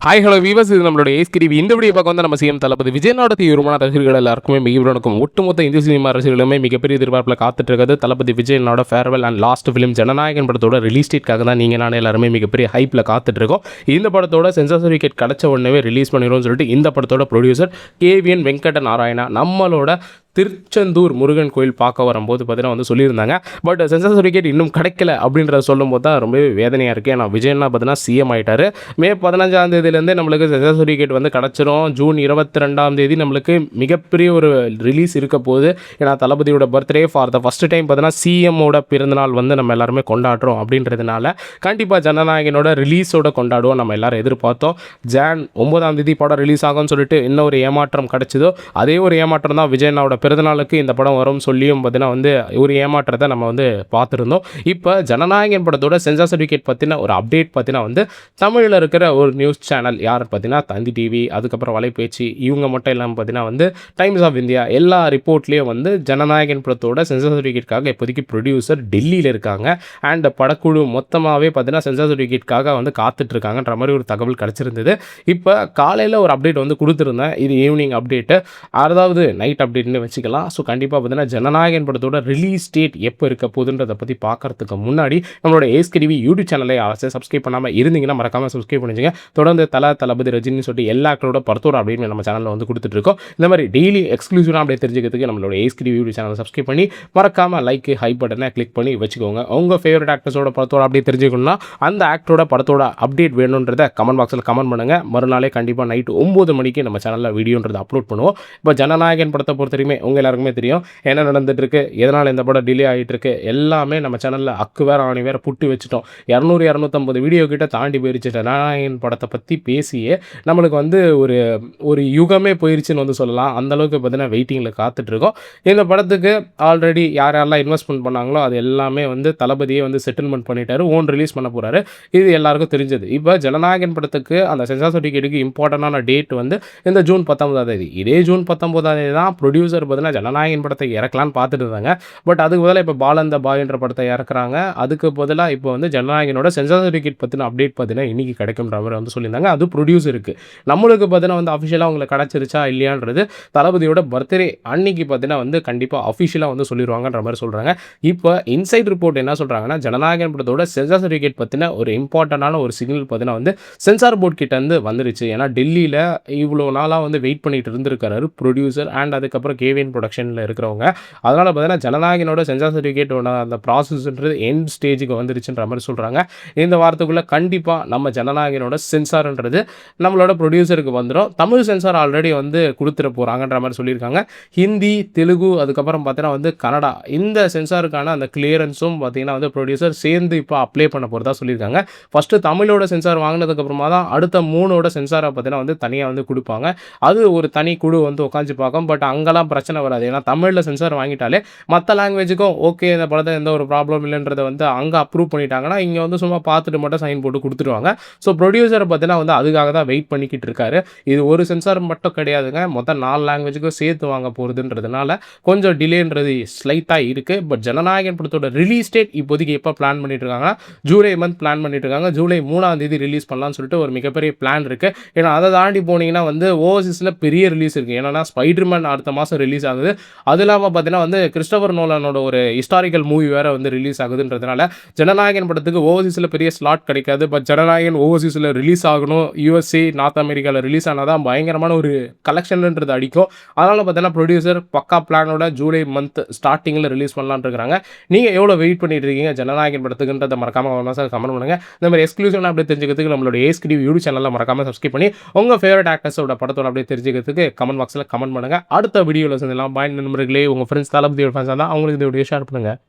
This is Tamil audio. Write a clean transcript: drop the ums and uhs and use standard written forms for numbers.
ஹாய் ஹலோ வீவர்ஸ், இது நம்மளோட ஏஸ்கிரிவி. இந்த வீடியோ பார்க்க வந்து நம்ம சிஎம் தளபதி விஜயனோட தீவிரமான ரசிகர்கள் எல்லாருக்குமே மிகவும் ஒட்டுமொத்த இந்திய சினிமா ரசிகர்களுமே மிகப்பெரிய எதிர்பார்ப்பில் காத்துட்டு இருக்கிறது தளபதி விஜயனோட farewell and last film Jananayagan படத்தோட ரிலீஸ் டேட்காக தான் நீங்கள் நானே எல்லாருமே மிகப்பெரிய ஹைப்பில் காத்துட்டு இருக்கோம். இந்த படத்தோட சென்சார் சர்டிஃபிகேட் கிடைச்ச உடனே ரிலீஸ் பண்ணிடும்னு சொல்லிட்டு இந்த படத்தோட ப்ரொடியூசர் கேவிஎன் வெங்கட நாராயணா நம்மளோட திருச்செந்தூர் முருகன் கோயில் பார்க்க வரும்போது பார்த்தீங்கன்னா வந்து சொல்லியிருந்தாங்க. பட் சென்சார் சர்டிஃபிகேட் இன்னும் கிடைக்கல அப்படின்றத சொல்லும் போது தான் ரொம்பவே வேதனையாக இருக்குது. ஏன்னா விஜயன்னா பார்த்தீங்கன்னா சிஎம் ஆகிட்டார். மே 15 நம்மளுக்கு சென்சார் சர்டிஃபிகேட் வந்து கிடச்சிரும். ஜூன் 22 நம்மளுக்கு மிகப்பெரிய ஒரு ரிலீஸ் இருக்க போகுது. ஏன்னா தளபதியோட birthday for the first time பார்த்தீங்கன்னா சிஎம்மோட பிறந்தநாள் வந்து நம்ம எல்லாருமே கொண்டாடுறோம். அப்படின்றதுனால கண்டிப்பாக ஜனநாயகனோட ரிலீஸோட கொண்டாடுவோம் நம்ம எல்லாரும் எதிர்பார்த்தோம். ஜான் 9 படம் ரிலீஸ் ஆகும்னு சொல்லிட்டு இன்னும் ஒரு ஏமாற்றம் கிடச்சிதோ அதே ஒரு ஏமாற்றம் தான் விஜயனாவோட பிறந்தநாளுக்கு இந்த படம் வரும் சொல்லியும் பார்த்தீங்கன்னா வந்து ஒரு ஏமாற்றத்தை நம்ம வந்து பார்த்துருந்தோம். இப்போ ஜனநாயகன் படத்தோட சென்சார் சர்டிஃபிகேட் பற்றின ஒரு அப்டேட் பார்த்தீங்கன்னா வந்து தமிழில் இருக்கிற ஒரு நியூஸ் சேனல் யார் பார்த்தீங்கன்னா தந்தி டிவி, அதுக்கப்புறம் வலைபேச்சு, இவங்க மட்டும் இல்லாமல் பார்த்தீங்கன்னா வந்து டைம்ஸ் ஆஃப் இந்தியா எல்லா ரிப்போர்ட்லேயும் வந்து ஜனநாயகன் படத்தோட சென்சார் சர்டிஃபிகேட்காக இப்போதைக்கு ப்ரொடியூசர் டெல்லியில் இருக்காங்க. அண்ட் படக்குழு மொத்தமாகவே பார்த்தீங்கன்னா சென்சார் சர்டிஃபிகேட்காக வந்து காத்துட்ருக்காங்கன்ற மாதிரி ஒரு தகவல் கிடச்சிருந்தது. இப்போ காலையில் ஒரு அப்டேட் வந்து கொடுத்துருந்தேன். இது ஈவினிங் அப்டேட்டு, அதாவது நைட் அப்டேட்னு வச்சுக்கலாம். ஸோ கண்டிப்பாக பார்த்தீங்கன்னா ஜனநாயகன் படத்தோட ரிலீஸ் டேட் எப்போ இருக்க போகுதுன்றதை பற்றி பார்க்கறதுக்கு முன்னாடி நம்மளோட ஏஸ்கிரிவி யூடியூப் சேனலை சப்ஸ்கிரைப் பண்ணாமல் இருந்தீங்கன்னா மறக்காமல் சப்ஸ்கிரைப் பண்ணிச்சுங்க. தொடர்ந்து தளபதி ரஜினி சொல்லிட்டு எல்லா ஆக்டரோட படத்தோட அப்படின்னு நம்ம சேனலில் வந்து கொடுத்துட்ருக்கோம். இந்த மாதிரி டெய்லி எக்ஸ்க்ளூசிவாக அப்படியே தெரிஞ்சுக்கிறதுக்கு நம்மளோட ஏஸ்கிரிவி யூடியூப் சேனலை சப்ஸ்கிரைப் பண்ணி மறக்காமல் லைக் ஹை பட்டனை கிளிக் பண்ணி வச்சுக்கோங்க. உங்கள் ஃபேவரட் ஆக்டர்ஸோட படத்தோட அப்படியே தெரிஞ்சுக்கணும்னா அந்த ஆக்டரோட படத்தோட அப்டேட் வேணுன்றதை கமெண்ட் பாக்ஸில் கமெண்ட் பண்ணுங்கள். மறுநாளே கண்டிப்பாக நைட்டு 9 மணிக்கு நம்ம சேனலில் வீடியோன்றதை அப்லோட் பண்ணுவோம். இப்போ ஜனநாயகன் படத்தை பொறுத்த வரைக்குமே உங்கள் எல்லாருக்குமே தெரியும் என்ன நடந்துட்டுருக்கு, எதனால் இந்த படம் டிலே ஆகிட்டுருக்கு எல்லாமே நம்ம சேனலில் அக்கு வேறு ஆணி வேறு புட்டு வச்சுட்டோம். 200-250 வீடியோ கிட்ட தாண்டி போயிருச்சு. ஜனநாயகன் படத்தை பற்றி பேசியே நம்மளுக்கு வந்து ஒரு யுகமே போயிருச்சுன்னு வந்து சொல்லலாம். அந்தளவுக்கு பார்த்தீங்கன்னா வெயிட்டிங்கில் காத்துட்ருக்கோம். இந்த படத்துக்கு ஆல்ரெடி யாரெல்லாம் இன்வெஸ்ட்மெண்ட் பண்ணாங்களோ அது எல்லாமே வந்து தளபதியே வந்து செட்டில்மெண்ட் பண்ணிட்டாரு, ஓன் ரிலீஸ் பண்ண போகிறாரு. இது எல்லாருக்கும் தெரிஞ்சது. இப்போ ஜனநாயகன் படத்துக்கு அந்த சென்சார் சர்டிஃபிகேட்டுக்கு இம்பார்ட்டண்டான டேட் வந்து இந்த ஜூன் 19 இதே ஜூன் 19 தான் ப்ரொடியூசர் பார்த்தீங்கன்னா ஜனநாயகன் படத்தை இறக்கலான்னு பார்த்துட்டு இருந்தாங்க. பட் அதுக்கு பதிலாக இப்போ பாலந்த பாய்ன்ற படத்தை இறக்குறாங்க. அதுக்கு பதிலாக இப்போ வந்து ஜனநாயகனோட சென்சார் சர்டிஃபிகேட் பற்றின அப்டேட் பார்த்தீங்கன்னா இன்றைக்கி கிடைக்கும்ன்ற மாதிரி வந்து சொல்லியிருந்தாங்க. அது ப்ரொடியூசருக்கு நம்மளுக்கு பார்த்தீங்கன்னா வந்து அஃபிஷியலாக அவங்களுக்கு கிடச்சிருச்சா இல்லையான்றது தளபதியோட பர்த்டே அன்னைக்கு பார்த்தீங்கன்னா வந்து கண்டிப்பாக அஃபிஷியலாக வந்து சொல்லிடுவாங்கன்ற மாதிரி சொல்கிறாங்க. இப்போ இன்சைட் ரிப்போர்ட் என்ன சொல்கிறாங்கன்னா ஜனநாயகன் படத்தோட சென்சார் சர்டிஃபிகேட் பற்றின ஒரு இம்பார்ட்டண்டான ஒரு சிக்னல் பார்த்தீங்கன்னா வந்து சென்சார் போர்ட் கிட்ட இருந்து வந்துருச்சு. ஏன்னா டெல்லியில் இவ்வளோ நாளாக வந்து வெயிட் பண்ணிட்டு இருந்திருக்காரு ப்ரொடியூசர் அண்ட் அதுக்கப்புறம் கேவிஎன் ப்ரொடக்ஷனில் இருக்கிறவங்க. அதனால் பார்த்தீங்கன்னா ஜனநாயகனோட சென்சார் சர்டிஃபிகேட்டோட அந்த ப்ராசஸ்ன்றது எண்ட் ஸ்டேஜுக்கு வந்துருச்சுன்ற மாதிரி சொல்கிறாங்க. இந்த வாரத்துக்குள்ளே கண்டிப்பாக நம்ம ஜனநாயகனோட சென்சார்ன்றது நம்மளோட ப்ரொடியூசருக்கு வந்துடும். தமிழ் சென்சார் ஆல்ரெடி வந்து கொடுத்துட போகிறாங்கன்ற மாதிரி சொல்லியிருக்காங்க. ஹிந்தி, தெலுங்கு, அதுக்கப்புறம் பார்த்தீங்கன்னா வந்து கன்னடா, இந்த சென்சாருக்கான அந்த கிளியரன்ஸும் பார்த்தீங்கன்னா வந்து ப்ரொடியூசர் சேர்ந்து இப்போ அப்ளை பண்ண போகிறதா சொல்லியிருக்காங்க. ஃபஸ்ட்டு தமிழோட சென்சார் வாங்கினதுக்கப்புறமா தான் அடுத்த 3ஓட சென்சாரை பார்த்தீங்கன்னா வந்து தனியாக வந்து கொடுப்பாங்க. அது ஒரு தனி குழு வந்து உட்காந்து பார்க்கும். பட் அங்கெல்லாம் பிரச்சனை வராது. ஏன்னா தமிழில் சென்சார் வாங்கிட்டாலே மற்ற லாங்குவேஜுக்கும் ஓகே இந்த படத்தை எந்த ஒரு ப்ராப்ளம் இல்லைன்றதை வந்து அங்கே அப்ரூவ் பண்ணிட்டாங்கன்னா இங்கே வந்து சும்மா பார்த்துட்டு மட்டும் சைன் போட்டு கொடுத்துருவாங்க. ஸோ ப்ரொடியூசரை பார்த்தீங்கன்னா வந்து அதுக்காக தான் வெயிட் பண்ணிக்கிட்டு இருக்காரு. இது ஒரு சென்சார் மட்டும் கிடையாதுங்க, மொத்தம் 4 லாங்குவேஜுக்கும் சேர்த்து வாங்க போகிறதுன்றதுனால கொஞ்சம் டிலேன்றது ஸ்லைட்டாக இருக்குது. பட் ஜனநாயகன் படத்தோட ரிலீஸ் டேட் இப்போதைக்கு எப்போ பிளான் பண்ணிட்டு இருக்காங்கன்னா ஜூலை மந்த் பிளான் பண்ணிட்டு இருக்காங்க. ஜூலை 3 ரிலீஸ் பண்ணலாம்னு சொல்லிட்டு ஒரு மிகப்பெரிய பிளான் இருக்குது. ஏன்னா அதை தாண்டி போனீங்கன்னா வந்து ஓவர்சீஸில் பெரிய ரிலீஸ் இருக்குது. ஏன்னா ஸ்பைடர்மேன் அடுத்த மாதம் ரிலீஸ் ஆகுது. அது இல்லாமல் பார்த்தீங்கன்னா வந்து கிறிஸ்டோபர் நோலனோட ஒரு ஹிஸ்டாரிக்கல் மூவி வேறு வந்து ரிலீஸ் ஆகுதுன்றதுனால ஜனநாயகன் படத்துக்கு ஓவர்சீஸில் பெரிய ஸ்லாட் கிடைக்காது. பட் ஜனநாயகன் ஓவர்சீஸில் ரிலீஸ் ஆகணும், யூஎஸ்ஏ நார்த் அமெரிக்காவில் ரிலீஸ் ஆனால் தான் பயங்கரமான ஒரு கலெக்ஷன்ன்றது அடிக்கும். அதனால் பார்த்தீங்கன்னா ப்ரொடியூசர் பக்கா பிளானோட ஜூலை மந்த் ஸ்டார்டிங்கில் ரிலீஸ் பண்ணலான்னு இருக்கிறாங்க. நீங்கள் எவ்வளோ வெயிட் பண்ணிட்டு இருக்கீங்க ஜனநாயகன் படத்துக்குன்றதை மறக்காமல் கமெண்ட் பண்ணுங்கள். இந்த மாதிரி எக்ஸ்க்ளூசிவாக அப்படியே தெரிஞ்சுக்கிறதுக்கு நம்மளோட ஏஸ்கிரிவி யூடியூப் சேனலில் மறக்காமல் சப்ஸ்கிரைப் பண்ணி உங்கள் ஃபேவரட் ஆக்டர்ஸோட படத்தோட அப்படியே தெரிஞ்சுக்கிறதுக்கு கமெண்ட் பாக்ஸில் கமெண்ட் பண்ணுங்கள். அடுத்த வீடியோவில் சந்திக்கலாம். பாய் நண்பர்களே. உங்கள் ஃப்ரெண்ட்ஸ் தளபதியோட ஃபேன்ஸாக தான் அவங்களுக்கு இந்த வீடியோ ஷேர் பண்ணுங்கள்.